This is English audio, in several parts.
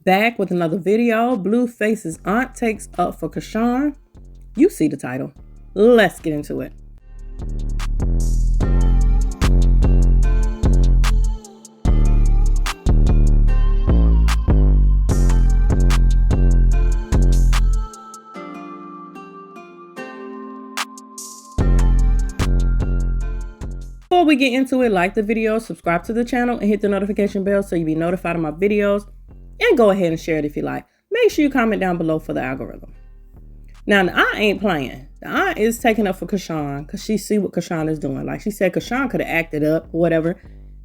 Back with another video. Blueface's aunt takes up for Kashan. You see the title. Let's get into it. Before we get into it, like the video, subscribe to the channel, and hit the notification bell so you'll be notified of my videos. And go ahead and share it if you like. Make sure you comment down below for the algorithm. Now, the aunt ain't playing. The aunt is taking up for Kashan because she see what Kashan is doing. Like she said, Kashan could have acted up or whatever.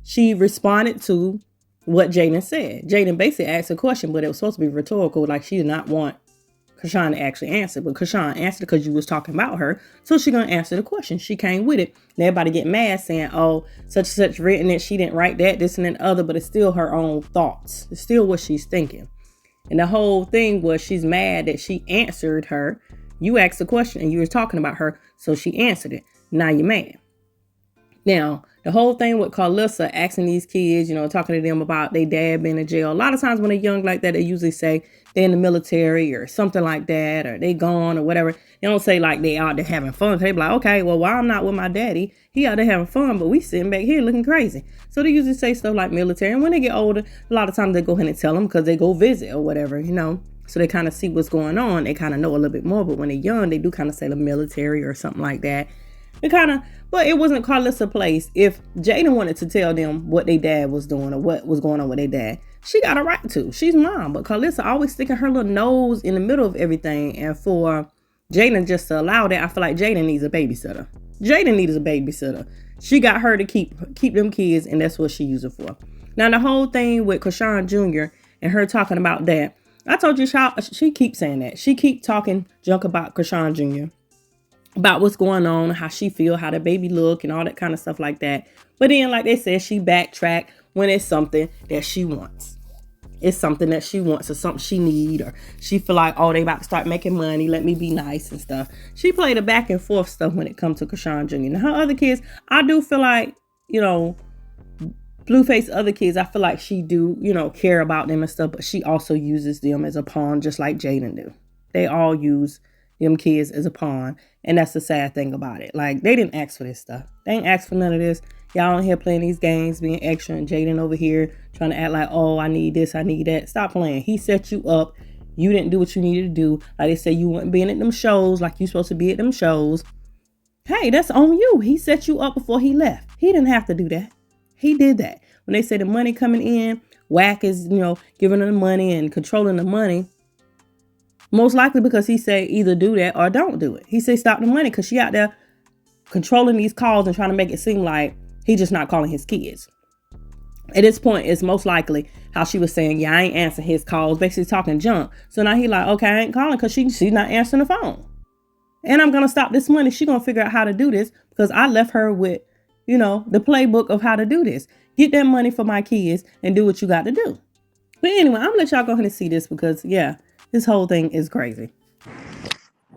She responded to what Jaden said. Jaden basically asked a question, but it was supposed to be rhetorical. Like she did not want Kashan to actually answer. But Kashan answered because you was talking about her. So she going to answer the question. She came with it. And everybody get mad saying, oh, such and such written it. She didn't write that, this and that other. But it's still her own thoughts. It's still what she's thinking. And the whole thing was she's mad that she answered her. You asked the question and you were talking about her. So she answered it. Now you're mad. Now, the whole thing with Karlissa asking these kids, talking to them about their dad being in jail. A lot of times when they're young like that, they usually say they're in the military or something like that, or they gone or whatever. They don't say like they out there having fun. They be like, okay, well, while I'm not with my daddy, he out there having fun, but we sitting back here looking crazy. So they usually say stuff like military. And when they get older, a lot of times they go ahead and tell them because they go visit or whatever, So they kind of see what's going on. They kind of know a little bit more. But when they're young, they do kind of say the military or something like that. But it wasn't Karlissa's place. If Jaden wanted to tell them what their dad was doing or what was going on with their dad, she got a right to. She's mom. But Karlissa always sticking her little nose in the middle of everything. And for Jaden just to allow that, I feel like Jaden needs a babysitter. Jaden needs a babysitter. She got her to keep them kids, and that's what she used it for. Now, the whole thing with Chrisean Jr. and her talking about that, I told you she keeps saying that. She keep talking junk about Chrisean Jr., about what's going on, how she feel, how the baby look, and all that kind of stuff like that. But then, like they said, she backtrack when it's something that she wants. It's something that she wants or something she need, or she feel like, oh, they about to start making money, let me be nice and stuff. She played the back and forth stuff when it comes to Chrisean Jr. Now, her other kids, I do feel like, Blueface other kids, I feel like she do, care about them and stuff, but she also uses them as a pawn just like Jaden do. They all use them kids as a pawn, and that's the sad thing about it. Like, they didn't ask for this stuff. They ain't asked for none of this. Y'all on here playing these games, being extra, and Jaden over here trying to act like, oh, I need this, I need that. Stop playing. He set you up. You didn't do what you needed to do. Like they say, you weren't being at them shows like you supposed to be at them shows. Hey, that's on you. He set you up before he left. He didn't have to do that. He did that. When they say the money coming in, Whack is, giving them the money and controlling the money. Most likely because he said either do that or don't do it. He said stop the money because she out there controlling these calls and trying to make it seem like he just not calling his kids. At this point, it's most likely how she was saying, yeah, I ain't answering his calls, basically talking junk. So now he like, okay, I ain't calling because she's not answering the phone. And I'm going to stop this money. She going to figure out how to do this because I left her with, the playbook of how to do this. Get that money for my kids and do what you got to do. But anyway, I'm going to let y'all go ahead and see this because, yeah, this whole thing is crazy.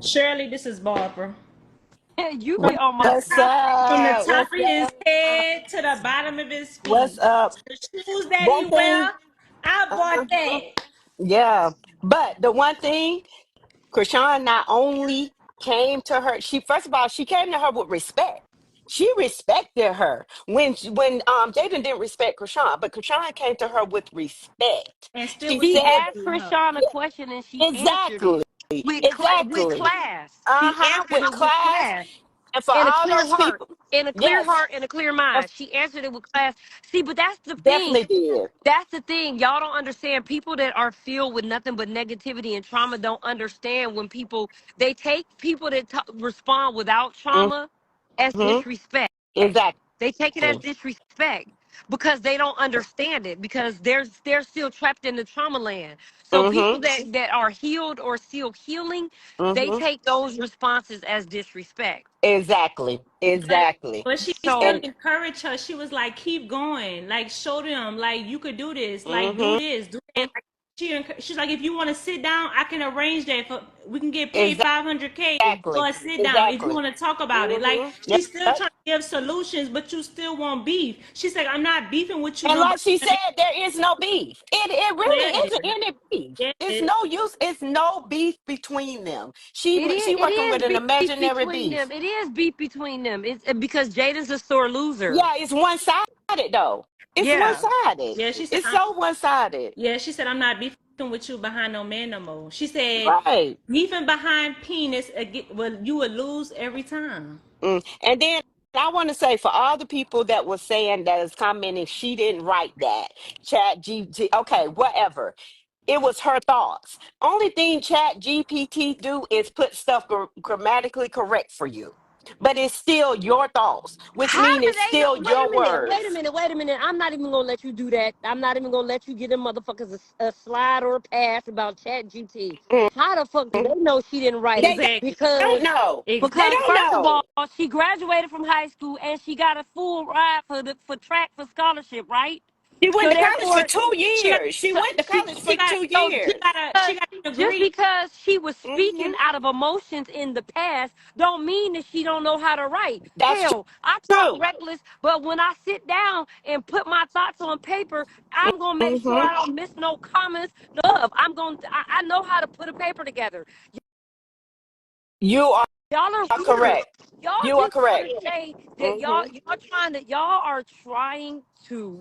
Shirley, this is Barbara. You be on my From the top of his head to the bottom of his feet. What's up? The shoes that he wear, I bought that. Yeah, but the one thing, Chrisean not only came to her, first of all, she came to her with respect. She respected her when Jaden didn't respect Chrisean, but Chrisean came to her with respect. And still She asked Chrisean a question and she exactly, with class. with class. And for And a all clear those heart, people, and a clear heart, and a clear mind. She answered it with class. See, but that's the thing. definitely did. That's the thing. Y'all don't understand. People that are filled with nothing but negativity and trauma don't understand when they take people that respond without trauma as disrespect. Exactly. They take it as disrespect because they don't understand it because they're still trapped in the trauma land. So people that are healed or still healing, they take those responses as disrespect. Exactly. But she still encouraged her. She was like, keep going. Like, show them, like, you could do this. Like, do this. Do that. She's like, if you want to sit down, I can arrange that. We can get paid $500K. Go and sit down if you want to talk about it. Like, she's still trying to give solutions, but you still want beef. She's like, I'm not beefing with you And no like she more. said, there is no beef. It really There isn't is. any beef. There It's is. no use. It's no beef between them. She It working with is an beef imaginary between beef. them. It is beef between them. It's because Jada's a sore loser. Yeah, it's one sided though. It's one Yeah. sided. Yeah, she said. It's so one sided. Yeah, she said, I'm not beefing with you behind no man no more. She said, Right. beefing behind penis, well, you would lose every time. And then I want to say for all the people that was saying that is commenting, she didn't write that. Chat GT, okay, whatever. It was her thoughts. Only thing Chat GPT do is put stuff grammatically correct for you. But it's still your thoughts, which How means do it's they know? still Wait a your minute. Wait a words. minute. Wait a minute. I'm not even gonna let you do that. I'm not even gonna let you get them motherfuckers a slide or a pass about Chat GT. How the fuck do they know she didn't write it? They Exactly. don't Because know. They because don't first of all, know. she graduated from high school and she got a full ride for track for scholarship, right? She went So to college for therefore, 2 years. She so went to she college for She got, two so years. she got a just degree. because she was Hmm speaking out of emotions in the past don't mean that she don't know how to write. That's Hell, I talk true. reckless, but when I sit down and put my thoughts on paper, I'm gonna make sure Hmm I don't miss no comments. No, I know how to put a paper together. You Y'all are are weird. correct. Y'all You are just correct. want to say that Hmm y'all are trying to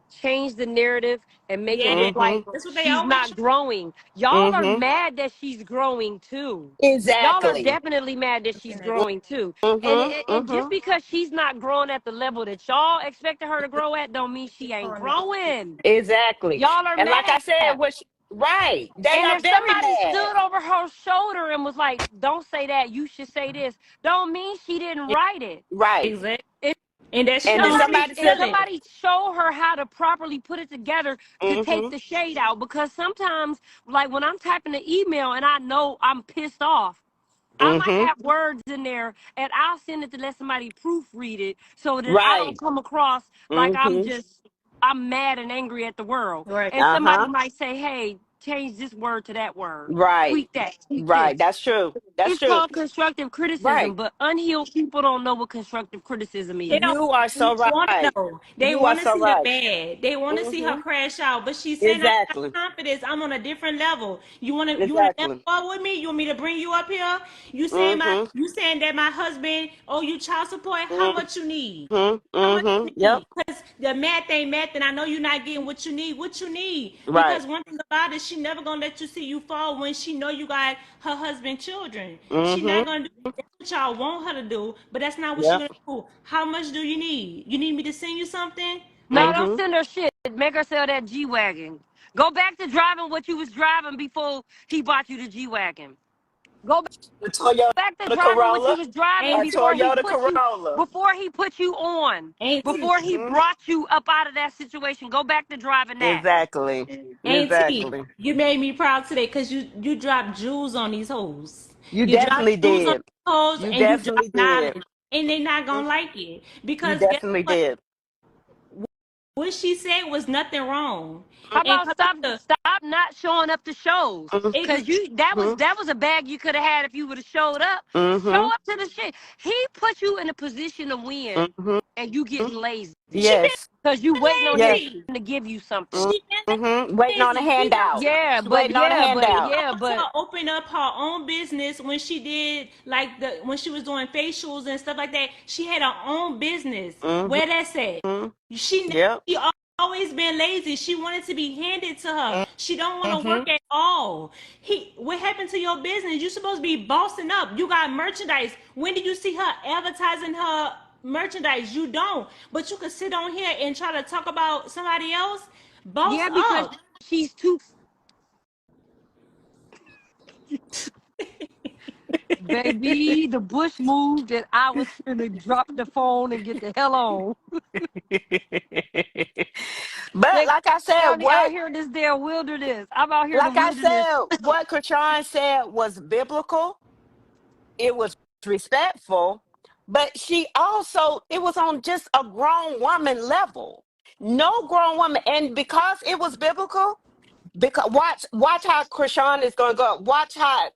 change the narrative and make it Yeah, look hmm like that's what they she's always not try. growing. Y'all are hmm mad that she's growing too. Y'all are Exactly. definitely mad that she's growing too. And just Hmm because she's not growing at the level that y'all expected her to grow at, don't mean she ain't growing. Exactly. Y'all are And like I mad. said, right. They And are if very somebody mad. stood over her shoulder and was like, "Don't say that. You should say this," don't mean she didn't write it. Right. Exactly. And that she And if don't really somebody If said, feel it. somebody show her how to properly put it together to take hmm the shade out, because sometimes, like when I'm typing an email and I know I'm pissed off, I might hmm have words in there and I'll send it to let somebody proofread it so that I don't right. come across like hmm I'm mad and angry at the world. Right. And somebody Uh-huh. might say, "Hey, change this word to that word. Right. Tweak that, tweak Right. this." That's true. That's It's true. called constructive criticism, Right. but unhealed people don't know what constructive criticism They is. don't You are so want to right. know. They You are want to so see her right. bad. They want to see her Hmm crash out. But she's saying, I got Exactly. confidence. I'm on a different level. You wanna level Exactly. up with me? You want me to bring you up here? hmm You saying that my husband owe you child support? How much you need? How much you Yep. need? Because the math ain't math, and I know you're not getting what you need. What you need? Right. Because one thing about it, she never gonna let you see you fall when she know you got her husband, children. She not hmm gonna do. That's what y'all want her to do, but that's not what she Yep. gonna do. How much do you need? You need me to send you something? No, Like, don't hmm send her shit. Make her sell that G Wagon. Go back to driving what you was driving before he bought you the G Wagon. Go A Toyota back to driving what you Corolla. was driving A ain't Toyota Corolla. before he put you on. ain't T. Before he Hmm brought you up out of that situation. Go back to driving that. Exactly. Ain't T. Exactly. You made me proud today because you dropped jewels on these hoes. You You drop definitely jewels on did. these hoes You and you drop definitely did. knowledge, and they not gonna like it You because guess definitely what? did. What she said was nothing wrong. How And about Karlissa, stop not showing up to shows? exactly. Cause that was a bag you could have had if you would have showed up. Mm-hmm. Show up to the shit. He put you in a position to win Mm-hmm. and you getting lazy. She been Yes. Cause you waiting on him Yes. lazy. to give you something. She been Waiting on a lazy. She knows handout. Yeah, but Waiting on a yeah, but she handout. yeah, knows but how to open up her own business when she did like when she was doing facials and stuff like that. She had her own business. Mm-hmm. Where that's at? She Yep. she always been lazy. She wanted to be handed to her. She don't want to Mm-hmm. work at all. What happened to your business? You supposed to be bossing up. You got merchandise. When did you see her advertising her merchandise? You don't. But you could sit on here and try to talk about somebody else. Boss yeah, because up. she's too baby. The bush moved and I was gonna drop the phone and get the hell on. But They like I said, got me out here in this damn wilderness. I'm out here in the wilderness. what Kashan said was biblical. It was respectful, but she also it was on just a grown woman level. No grown woman, and because it was biblical, because watch how Krishan is gonna go. Watch how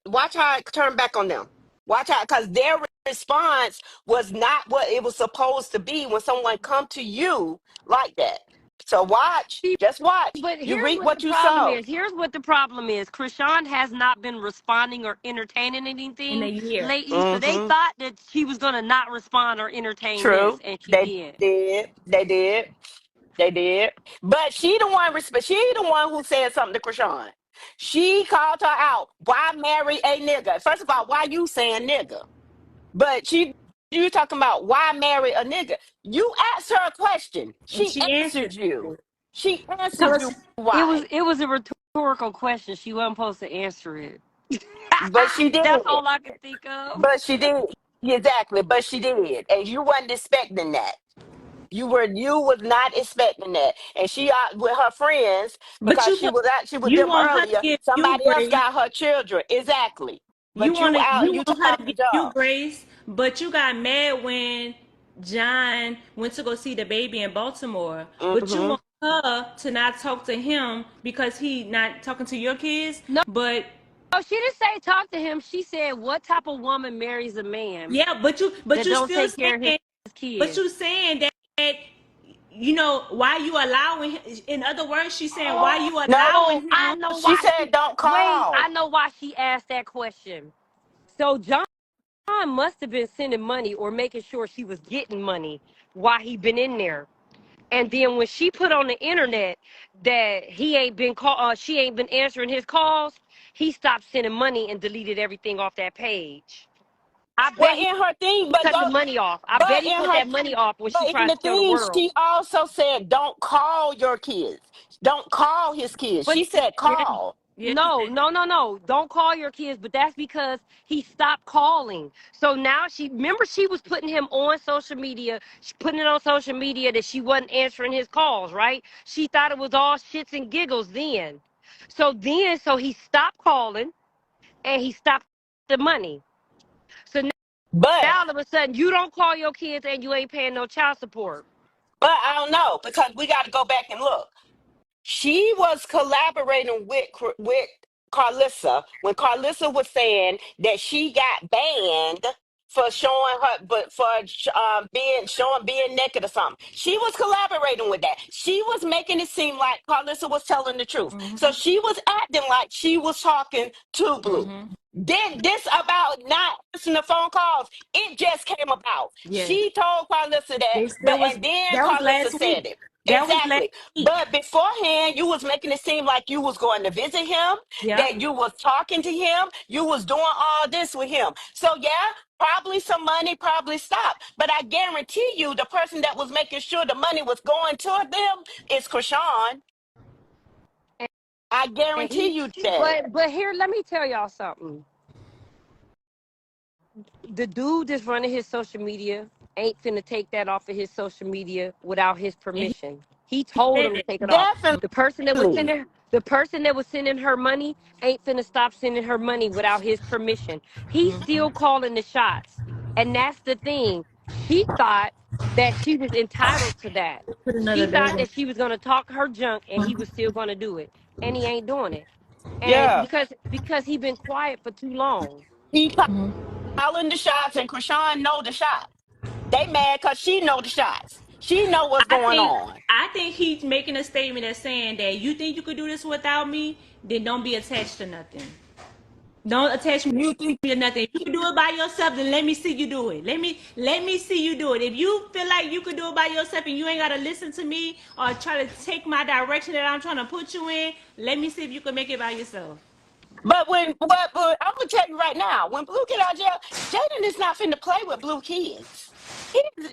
it turn back on them. Watch out, because their response was not what it was supposed to be when someone come to you like that. So watch, just watch. But You here's reap what the what you problem sow. is. Here's what the problem is. Chrisean has not been responding or entertaining in a anything year. lately. So they Mm-hmm. thought that she was gonna not respond or entertain this, True. and she They did. did. They did. They did. But she the one. She the one who said something to Krishan. She called her out. Why marry a nigga? First of all, why you saying nigga? But you talking about why marry a nigga? You asked her a question. And She she answered answered you. it. She answered you Because why. It was a rhetorical question. She wasn't supposed to answer it. But she did. That's all I can think of. But she did. Exactly. But she did. And you wasn't expecting that. You was not expecting that. And she out with her friends but because she was you them want her to earlier. give you Somebody else grace. got her children. Exactly. But you out, You you want her to talking give you tough. grace, but you got mad when John went to go see the baby in Baltimore. But you Mm-hmm. want her to not talk to him because he not talking to your kids. No, But she didn't say talk to him. She said, "What type of woman marries a man yeah, that you don't still take care of his saying, but kids?" you saying that you know why you allowing him, in other words she's saying why you No, allowing I him. know she why said she. don't Wait, I call. know why she asked that question. So John must have been sending money or making sure she was getting money while he been in there. And then when she put on the internet that he ain't been she ain't been answering his calls, he stopped sending money and deleted everything off that page. I Well, bet he in her thing, but cut go, the money off. I bet but he in cut her, that money off when but she in tried the to tell the thing, world. she also said don't call your kids. Don't call his kids. But She said Yeah, call. yeah, she no, said no, no, no. Don't call your kids. But that's because he stopped calling. So now remember she was putting him on social media, she putting it on social media that she wasn't answering his calls, right? She thought it was all shits and giggles then. So he stopped calling and he stopped the money. So But now all of a sudden you don't call your kids and you ain't paying no child support. I don't know because we got to go back and look. She was collaborating with Karlissa when Karlissa was saying that she got banned for showing her, but for being naked or something. She was collaborating with that. She was making it seem like Karlissa was telling the truth. So she was acting like she was talking to Blue. Then this about not answering the phone calls, it just came about. yeah. She told Karlissa that, That was and then that was Karlissa last said week. it. That was last Exactly. week. But beforehand, you was making it seem like you was going to visit him, Yep. that you was talking to him, you was doing all this with him. So yeah, probably some money probably stopped. But I guarantee you the person that was making sure the money was going to them is Krishan. I And guarantee he you that. but here, let me tell y'all something. The dude that's running his social media ain't finna take that off of his social media without his And permission. He he told said him to that. take it off. Definitely. The person that was sending her money ain't finna stop sending her money without his permission. He's still calling the shots. And that's the thing. She thought that she was entitled to that. Put She another thought date that she was gonna talk her junk and he was still gonna do it. And he ain't doing it. And Yeah. because he been quiet for too long. He calling the shots and Krishan know the shots. They mad because she know the shots. She know what's I going think on. I think he's making a statement that's saying that you think you could do this without me, then don't be attached to nothing. Don't attach me You think to nothing. If you can do it by yourself, then let me see you do it. Let me see you do it. If you feel like you could do it by yourself and you ain't gotta listen to me or try to take my direction that I'm trying to put you in, let me see if you can make it by yourself. but I'm gonna tell you right now, when Blue get out of jail, Jaden is not finna play with Blue kids.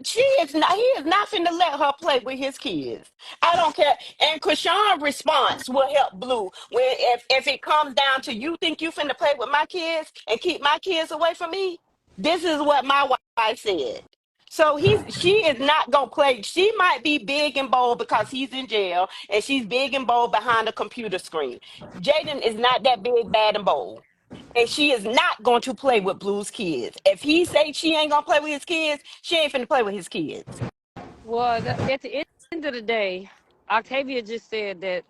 She is not. He is not finna let her play with his kids. I don't care. And Krishan's response will help Blue when if it comes down to you think you finna play with my kids and keep my kids away from me. This is what my wife said. So she is not gonna play. She might be big and bold because he's in jail, and she's big and bold behind a computer screen. Jaden is not that big, bad, and bold. And she is not going to play with Blue's kids. If he say she ain't gonna play with his kids, she ain't finna play with his kids. Well, at the end of the day, Octavia just said that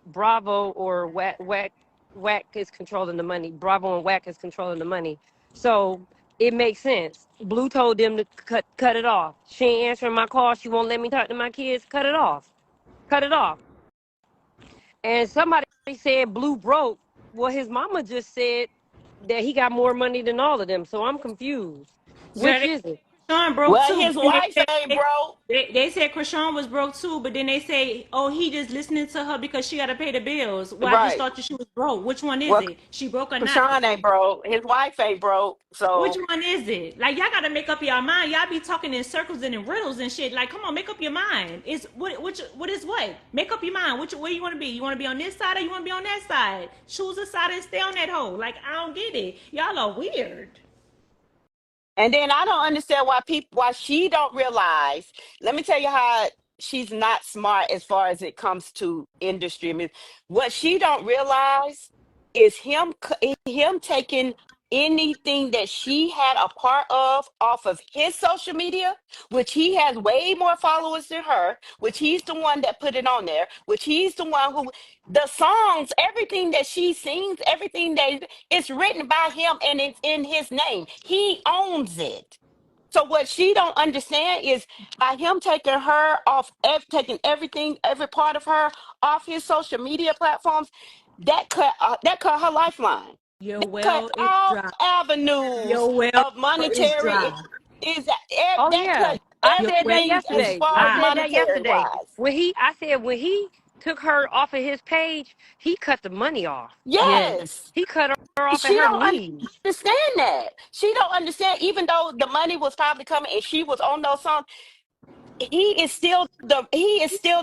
Bravo or Whack is controlling the money. Bravo and Whack is controlling the money. So it makes sense. Blue told them to cut it off. She ain't answering my call. She won't let me talk to my kids. Cut it off. Cut it off. And somebody said Blue broke. Well, his mama just said that he got more money than all of them. So I'm confused. Which Girl, is it? Chrisean broke Well, too. his But then wife ain't broke. they said Chrisean was broke too, but then they say, oh, he just listening to her because she got to pay the bills. Well, I just Right. thought that she was broke. Which one is Well, it? She broke or not? Krishan ain't broke. His wife ain't broke. Which So one is it? Like y'all gotta make up your mind. Y'all be talking in circles and in riddles and shit. Like, come on, make up your mind. It's what is what? Make up your mind. Where you want to be? You want to be on this side or you want to be on that side? Choose a side and stay on that hole. Like I don't get it. Y'all are weird. and then I don't understand why she don't realize. Let me tell you how she's not smart as far as it comes to industry. I mean, what she don't realize is him taking anything that she had a part of off of his social media, which he has way more followers than her, which he's the one that put it on there, which he's the one who the songs, everything that she sings, everything that it's written by him and it's in his name. He owns it. So what she don't understand is by him taking her off, taking everything, every part of her off his social media platforms, that cut her lifeline. Your That cut well is all dry. avenues Your well of is monetary. dry. Is Oh that yeah. cut I Your said well that everything is as yesterday. far I as dry. said that monetary yesterday. wise? When he took her off of his page, he cut the money off. Yes. Yes. He cut her off at She her don't knees. understand that. She don't understand. Even though the money was probably coming and she was on those songs, he is still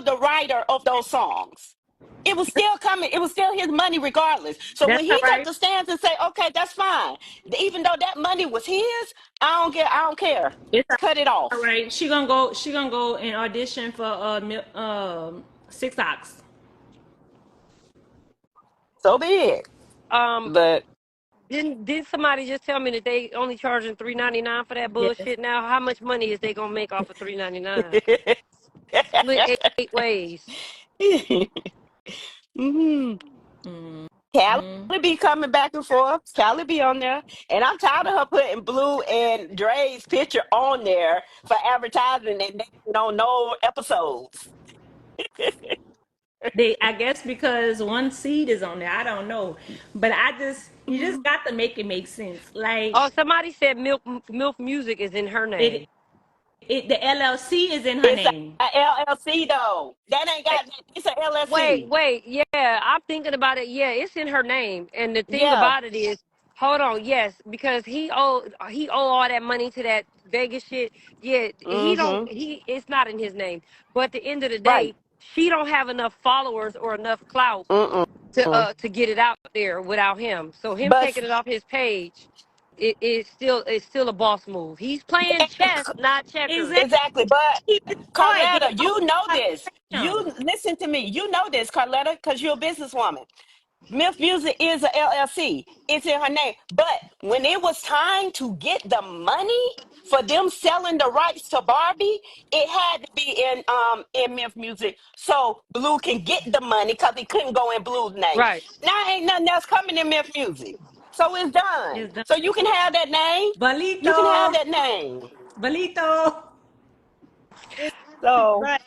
the writer of those songs. It was still coming. It was still his money regardless. So That's when all he took right. the stands and say, "Okay, that's fine," even though that money was his, I don't care. It's Cut it all off. right. She gonna go. She gonna go and audition for Six Ox. So be it. Um, But didn't somebody just tell me that they only charging $3.99 for that Yes. bullshit now? How much money is they gonna make off of $3.99? Split eight ways. Mhm. Mm-hmm. Callie be coming back and forth. Callie be on there. And I'm tired of her putting Blue and Dre's picture on there for advertising and they don't know episodes. I guess because one seed is on there. I don't know, but you just got to make it make sense. Like Oh, somebody said Milk Music is in her it, name. the LLC is in her It's name. a LLC though. That ain't got it's a LLC. Wait, yeah, I'm thinking about it. Yeah, it's in her name. And the thing Yeah. about it is, hold on, yes, because he owe all that money to that Vegas shit. Yeah, Mm-hmm. it's not in his name. But at the end of the Right. day, she don't have enough followers or enough clout Mm-mm. to get it out there without him. So him But taking it off his page, it's still a boss move. He's playing chess, not checkers. Exactly. exactly. But He destroyed. They Carletta, you know all this. him. You listen to me. You know this, Carletta, because you're a businesswoman. Myth Music is a LLC. It's in her name. But when it was time to get the money for them selling the rights to Barbie, it had to be in Myth Music so Blue can get the money because he couldn't go in Blue's name. Right. Now ain't nothing else coming in Myth Music. So it's done. It's done. So you can have that name. You can have Balito. that name. Balito. It's So right.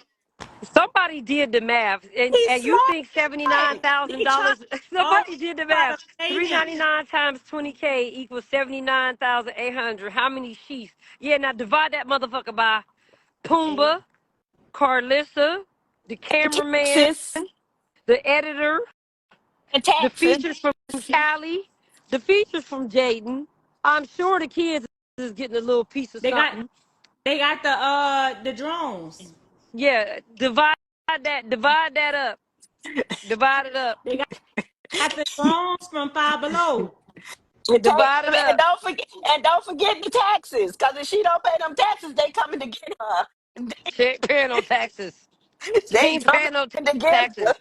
Somebody did the math, and He's you think smart. $79,000? He trying all Somebody did the try math. to save him. $3.99 times 20K equals 79,800. How many sheets? Yeah, now divide that motherfucker by Eight. Pumbaa, Karlissa, the and cameraman, Texas the editor, and the Texas. features from Callie, the features from Jaden. I'm sure the kids is getting a little piece of They got something. they got the drones. Yeah, divide that up, divide it up, They got the drones from Five Below. divide it And up. don't forget the taxes, because if she don't pay them taxes, they coming to get her. She ain't paying no taxes. She They ain't coming paying no to get her. taxes.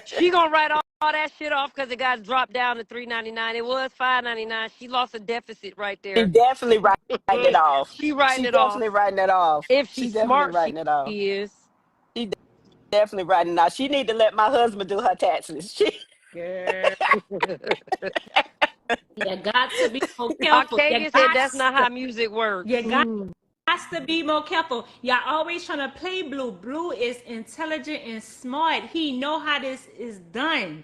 She gonna write all that shit off because it got dropped down to $3.99. It was $5.99. She lost a deficit right She there. definitely writing it off. She writing She it off. definitely writing it off. If She she's definitely smart, she writing it off. is. She definitely writing it off. She need to let my husband do her taxes. She Girl. Yeah, got to be more careful. Octavia said that's not how music works. You got to be more careful. Y'all always trying to play Blue. Blue is intelligent and smart. He know how this is done.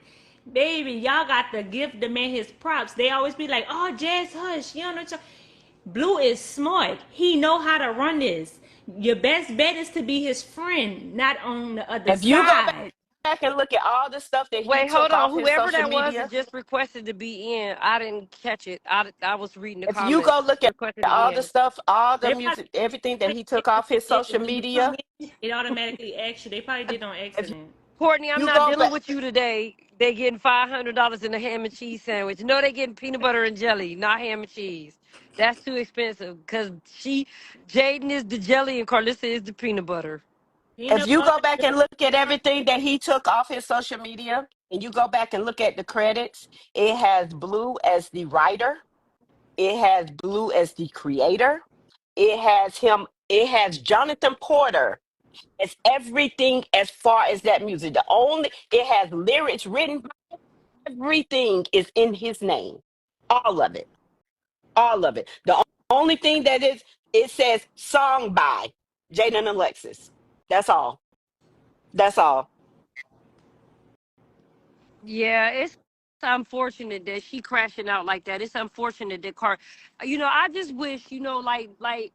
Baby, y'all got to give the man his props. They always be like, "Oh, Jazz, hush." You don't know. Blue is smart. He know how to run this. Your best bet is to be his friend, not on the other If you go side. back and look at all the stuff that he Wait, hold took on. off his Whoever social that was media, that just requested to be in, I didn't catch it. I was reading the if you comments. go look at Requested to be all the in. stuff, all the They probably music, everything that he took off his social when you come media, in, it automatically asks you. They probably did on if accident. Courtney, I'm you not go dealing back, with you today. They getting $500 in a ham and cheese sandwich. No, they getting peanut butter and jelly, not ham and cheese. That's too expensive because Jaden is the jelly and Karlissa is the peanut butter. if Peanut you go back butter. and look at everything that he took off his social media, and you go back and look at the credits, it has Blue as the writer, it has Blue as the creator, it has him, it has Jonathan Porter as everything as far as that music. The only it has lyrics written, everything is in his name. All of it. All of it. The only thing that is, it says song by Jaden and Alexis. That's all. That's all. Yeah, it's unfortunate that she crashing out like that. It's unfortunate that I just wish, like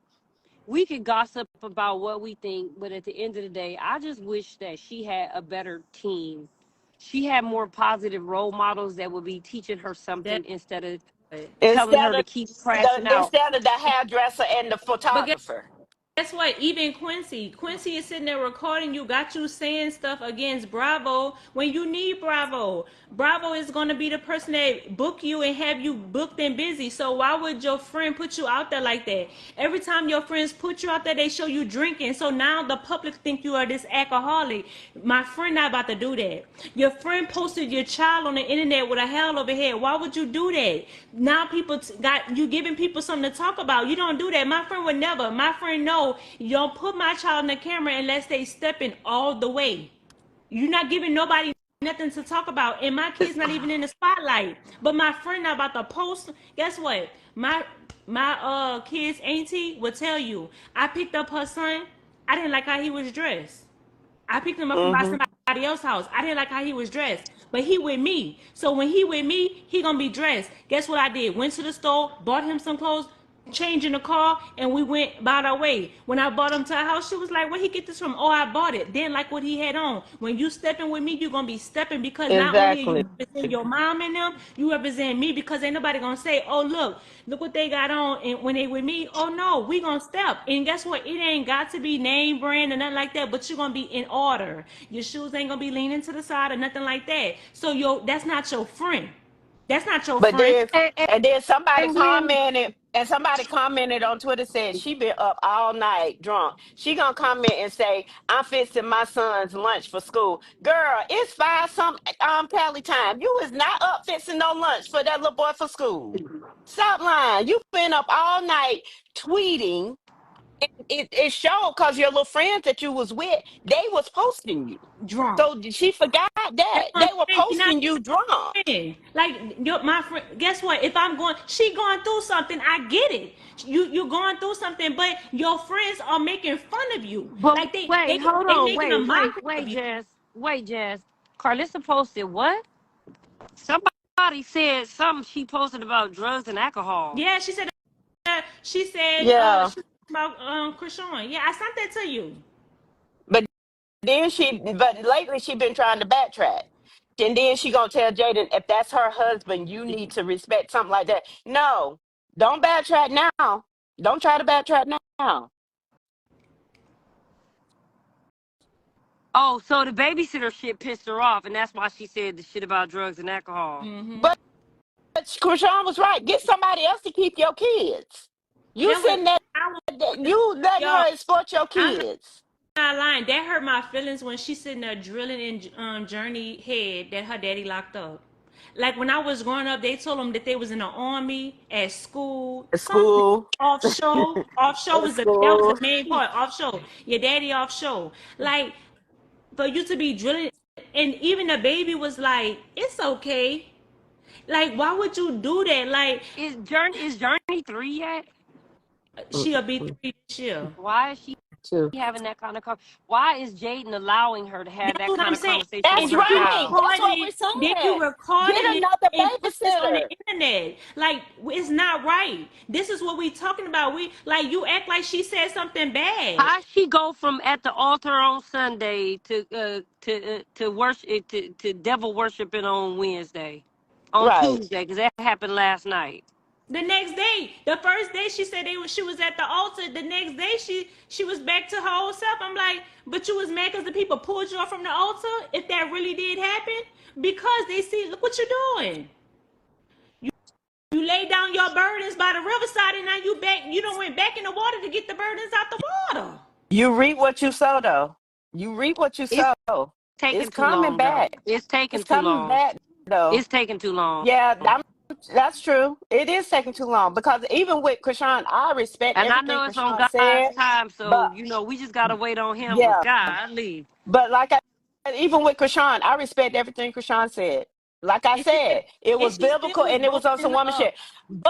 we could gossip about what we think, but at the end of the day, I just wish that she had a better team. She had more positive role models that would be teaching her That, something instead of telling Instead her to of keep crashing out. the hairdresser and the but photographer. guess what? Even Quincy is sitting there recording you, got you saying stuff against Bravo when you need Bravo. Bravo is going to be the person that book you and have you booked and busy. So why would your friend put you out there like that? Every time your friends put you out there, they show you drinking. So now the public think you are this alcoholic. My friend not about to do that. Your friend posted your child on the internet with a hell of a head. Why would you do that? Now people got you giving people something to talk about. You don't do that. My friend would never. My friend know you don't put my child in the camera unless they stepping all the way. You're not giving nobody nothing to talk about, and my kid's not even in the spotlight. But my friend not about to post. Guess what? My kid's auntie will tell you. I picked up her son. I didn't like how he was dressed. I picked him up from by Mm-hmm. somebody else's house. I didn't like how he was dressed, but he with me. So when he with me, he gonna be dressed. Guess what I did? Went to the store, bought him some clothes, changed in the car, and we went about our way. When I bought him to our house, she was like, "Where he get this from?" Oh, I bought it. Didn't like what he had on. When you stepping with me, you gonna be stepping because not only are Exactly. you represent your mom and them, you represent me because ain't nobody gonna say, "Oh, look what they got on," and when they with me, oh no, we gonna step. And guess what? It ain't got to be name brand or nothing like that, but you're gonna be in order. Your shoes ain't gonna be leaning to the side or nothing like that. So that's not your friend. That's not your But friend. then And, and, and then and when somebody commented on Twitter said she been up all night drunk. She gonna comment and say, I'm fixing my son's lunch for school. Girl, it's 5 some Cali time. You is not up fixing no lunch for that little boy for school. Stop lying. You been up all night tweeting. It showed because your little friends that you was with, they was posting you. Drunk. So she forgot that. That's what They I'm were saying. You're not posting you drunk. friend. Like my friend. Guess what? If I'm going, she going through something. I get it. You're going through something, but your friends are making fun of you. but Like they wait, hold they on, making a mockery of wait, you. Jazz. Carlissa posted what? Somebody said something she posted about drugs and alcohol. Yeah, she said. She said. Yeah. She about Chrisean. Yeah, I sent that to you. But but lately she been trying to backtrack. And then she gonna tell Jaden, if that's her husband, you need to respect something like that. No, don't backtrack now. Don't try to backtrack now. Oh, so the babysitter shit pissed her off, and that's why she said the shit about drugs and alcohol. Mm-hmm. But Krishan was right. Get somebody else to keep your kids. You That was. sitting there, I was. you letting Y'all. her exploit your I'm kids. not lying. That hurt my feelings when she's sitting there drilling in Journey head that her daddy locked up. Like when I was growing up, they told them that they was in the army, at school, At something school, offshore. Offshore at was that was the school. main part. Offshore, your daddy offshore. Like for you to be drilling, and even the baby was like, "It's okay." Like, why would you do that? Like, Is Journey 3 yet? she'll be 3 this year. Why is she Too. having that kind of why is Jaden allowing her to have That's that what kind I'm of saying. conversation And with That's her then you right. child? That's what recorded we're it. Then you saying. Get recorded it another and put this on the babysitter. internet. Like, it's not right. This is what we talking about. We like, you act like she said something bad. How she go from at the altar on Sunday to worship to devil worshiping on Wednesday, on Right. Tuesday, because that happened last night. The next day, the first day she said she was at the altar. The next day she was back to her old self. I'm like, but you was mad because the people pulled you off from the altar. If that really did happen, because they see, look what you're doing. You laid down your burdens by the riverside, and now you back. You don't went back in the water to get the burdens out the water. You reap what you sow, though. You reap what you It's sow. It's taking too coming long though. back. It's taking It's too coming long. back, though. It's taking too long. Yeah, that's true. It is taking too long because even with Kashan, I respect And I everything know it's on Kashan God's said, time, so but we just gotta wait on him. But yeah, golly, but like I said, even with Kashan, I respect everything Kashan said. Like I And she said, it and was she still biblical was and it was on some boasting woman up. shit.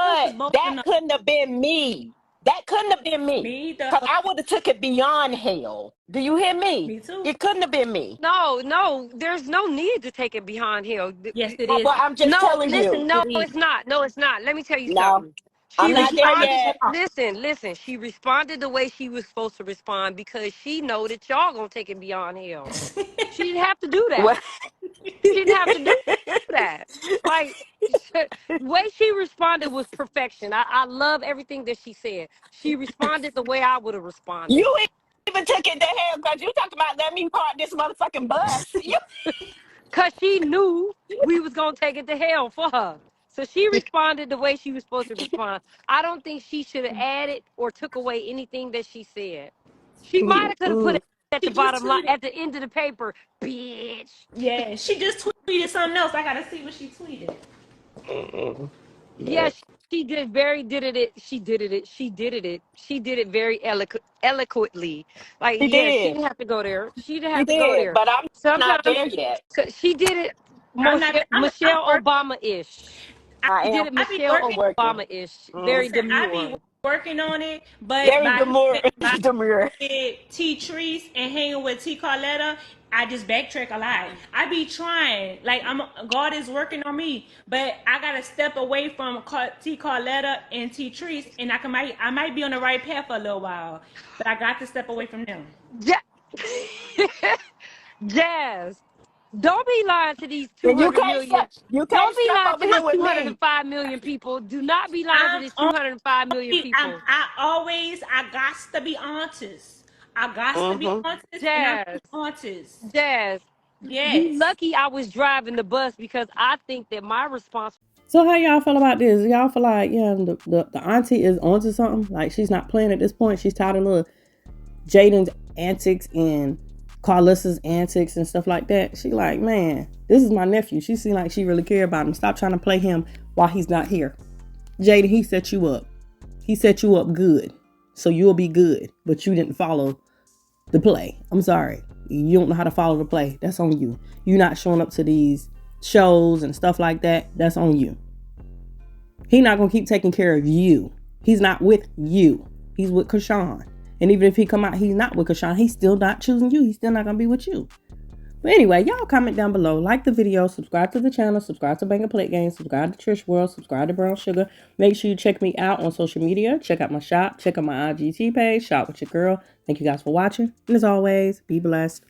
Still But was that boasting up. couldn't have been me. That couldn't have been me. Me Because either. I would have took it beyond hell. Do you hear me? Me too. It couldn't have been me. no, there's no need to take it behind him. Yes, it Oh, is. but I'm just No, telling listen, you. no, It is. it's not. No, it's not. Let me tell you No, something. I'm She Because not you there already responded. yet. know. Listen. She responded the way she was supposed to respond because she know that y'all gonna take it beyond hell. She didn't have to do that. Well, She didn't have to do that. Like the way she responded was perfection. I love everything that she said. She responded the way I would have responded. you even took it to hell because you talking about let me park this motherfucking bus. Cause she knew we was gonna take it to hell for her. So she responded the way she was supposed to respond. I don't think she should have added or took away anything that she said. She might have could have put Mm-mm. it at the She just bottom line, tweeted. at the end of the paper, bitch. Yeah, she just tweeted something else. I gotta see what she tweeted. Mm-mm. Yeah, Yeah. she did very did it. She did it. She did it. She did it very eloquently. Like, He yeah, she did. didn't have to go there. She didn't He have to go did. there. But I'm not Sometimes there yet. she did it I'm not. I'm Michelle working. Obama ish. She did it I be Michelle I'm working. working. Obama ish. Very Mm. Listen, I be demure. working on it, but Very by demure. by Demure. with T Treese and hanging with T Carletta, I just backtrack a lot. I be trying, like God is working on me, but I gotta step away from T Carletta and T Treese, and I might be on the right path for a little while, but I got to step away from them. Jazz, don't be lying to these And 200 million. you can't Don't be step lying over to here these with me. 205 million people. Do not be lying to I'm these 205 million people. I got to be honest. I got to be Mm-hmm. honest, and I'm Jazz, being honest. Jazz, you Yes. lucky I was driving the bus because I think that my response. So how y'all feel about this? Y'all feel like, yeah, the auntie is onto something? Like, she's not playing at this point. She's tired of little Jaden's antics and Karlissa's antics and stuff like that. She like, man, this is my nephew. She seems like she really care about him. Stop trying to play him while he's not here. Jaden, he set you up. He set you up good. So you'll be good. But you didn't follow the play. I'm sorry. You don't know how to follow the play. That's on you. You not showing up to these shows and stuff like that. That's on you. He not gonna keep taking care of you. He's not with you. He's with Kashan. And even if he come out, he's not with Kashan. He's still not choosing you. He's still not gonna be with you. But anyway, y'all comment down below. Like the video. Subscribe to the channel. Subscribe to Banger Plate Games. Subscribe to Trish World. Subscribe to Brown Sugar. Make sure you check me out on social media. Check out my shop. Check out my IGT page. Shop with your girl. Thank you guys for watching. And as always, be blessed.